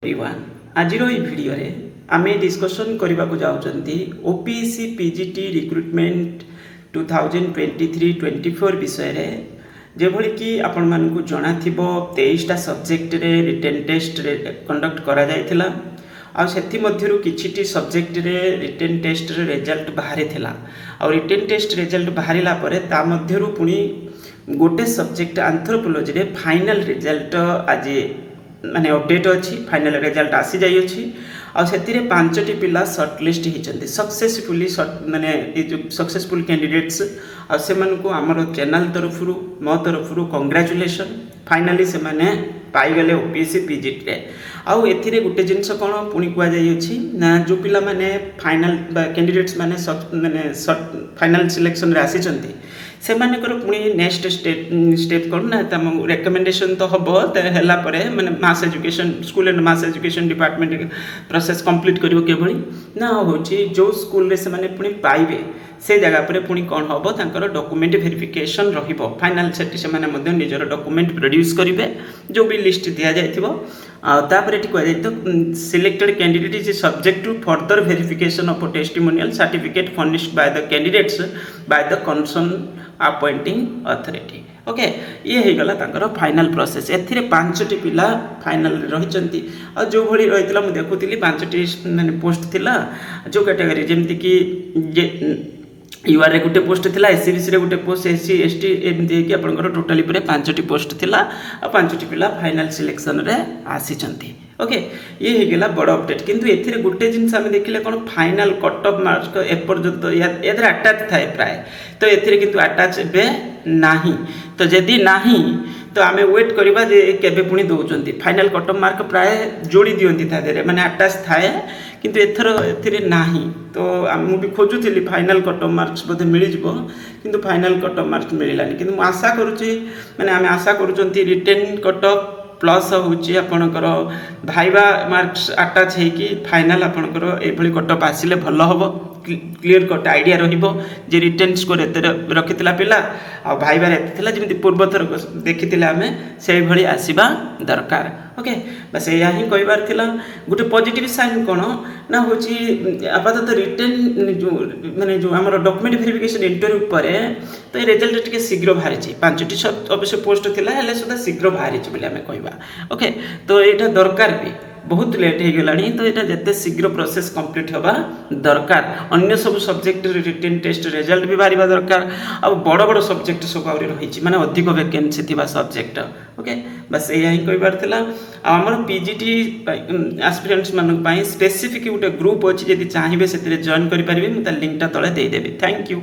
Everyone आज video रे आमे डिस्कशन करने को जाउछंती ओपीएससी पीजीटी रिक्रुटमेंट 2023-24 विषय रे जे भली कि आपण मान को जणा थिबो 23टा सब्जेक्ट रे रिटन टेस्ट रे कंडक्ट करा जायतिला आ सेथि मध्यरु किछिटी सब्जेक्ट रे रिटन टेस्ट रे रिजल्ट बाहरी थिला आ रिटन टेस्ट रिजल्ट बाहरीला परे ता मध्यरु पुनी गोटे सब्जेक्ट एंथ्रोपोलॉजी रे फाइनल रिजल्ट आज माने अपडेट अच्छी फाइनल रिजल्ट आसी जाई अछि आ सेतिरे पांचटी पिला शॉर्टलिस्ट हिचंती सक्सेसफुली माने ए जो सक्सेसफुल कैंडिडेट्स आ से मन को हमर चैनल तरफरु मो तरफरु कांग्रेचुलेशन फाइनली से माने पाई गले ओपीएससी पीजीटी रे आ एथिरे गुटे जिंस कोन पुनी कुआ जाई अछि ना जो पिला माने फाइनल कैंडिडेट्स माने फाइनल सिलेक्शन रे आसी चंती से मानकर पुणी नेक्स्ट स्टेप कौन ना तम रेकमेंडेशन तो हम है मैंने मास education school and mass education department process complete करियो केभली ना होची जो स्कूल रे से माने पुणी पाइबे से जगह पर पुणी कौन हम तांकर डॉक्यूमेंट वेरिफिकेशन रहिबो फाइनल सेट से माने मध्य निजर डॉक्यूमेंट प्रोड्यूस करिवे जो भी लिस्ट दिया जाइथिबो तापर एठी कह जाय तो selected candidate is subject to further verification of testimonial certificate furnished by the candidates by the concern appointing authority okay ये हो गला तांकर फाइनल प्रोसेस एथिरे पांचटी पिला फाइनल रहिचंती आ जो भली रहितला मु देखुतिली पांचटी माने पोस्ट थिला जो कैटेगरी जेमति कि यूआर रे गुटे पोस्ट थिला एससीबीसी रे गुटे पोस्ट एससी एसटी एमति कि आपनकर टोटली परे पांचटी पोस्ट थिला आ पांचटी पिला फाइनल सिलेक्शन रे आसीचंती ओके ये हो गला बड़ अपडेट किंतु एथिरे गुटे जिंस हम देखिले कोन फाइनल कट ऑफ मार्क्स ए पर्यंत एथरे अटैच थाए प्राय तो एथिरे किंतु अटैच बे नाही तो जदि नाही तो आमे वेट करबा जे केबे पुनी दोचंती फाइनल कट ऑफ मार्क प्राय जोड़ी दियंती था देरे माने अटैच थाए किंतु एथिरे नाही तो मु भी खोजुथिली फाइनल कट ऑफ मार्क्स बोधे मिली जिवो किंतु फाइनल कट ऑफ मार्क्स मिलिलानी किंतु मु आशा करूची माने आमे आशा करूचंती रिटन कट ऑफ प्लस होची आपनकर भाइबा मार्क्स अटैच है कि फाइनल आपनकर एभली कट ऑफ आसिले भलो हबो क्लियर कट आइडिया रहिबो जे रिटन स्कोर एते रखितला पिला आ भाइबा एते थिला जेमि पूर्व थर देखितिले आमे सेही भली आसीबा दरकार ओके बस या ही कहबार थिला गुटे पॉजिटिव साइन कोन ना होची आपातत रिटन जो माने जो हमर डॉक्यूमेंट वेरिफिकेशन इंटरव्यू परे तो रिजल्ट टिके शीघ्र बाहरिची पांचटी अवश्य पोस्ट थिला हेले सुदा शीघ्र बाहरिची बोली आमे कहबा ओके तो एटा दरकार भी बहुत लेट हो गलानी तो यहाँ जिते शीघ्र प्रोसेस कंप्लीट होगा दरकार अन्य सब सब्जेक्ट रिटन टेस्ट रिजल्ट भी बाहर दरकार आ बड़ बड़ सब्जेक्ट सब आउरी रही माने अधिक वैकेंसी थिबा सब्जेक्ट ओके बस यही कहबार थिला आमर पीजीटी एस्पिरेंट्स मानक पई स्पेसिफिक गोटे ग्रुप अछि जदि चाहिबे सेतिरे जॉइन करि परिबे मु त लिंक ता तळे देई देबी थैंक यू।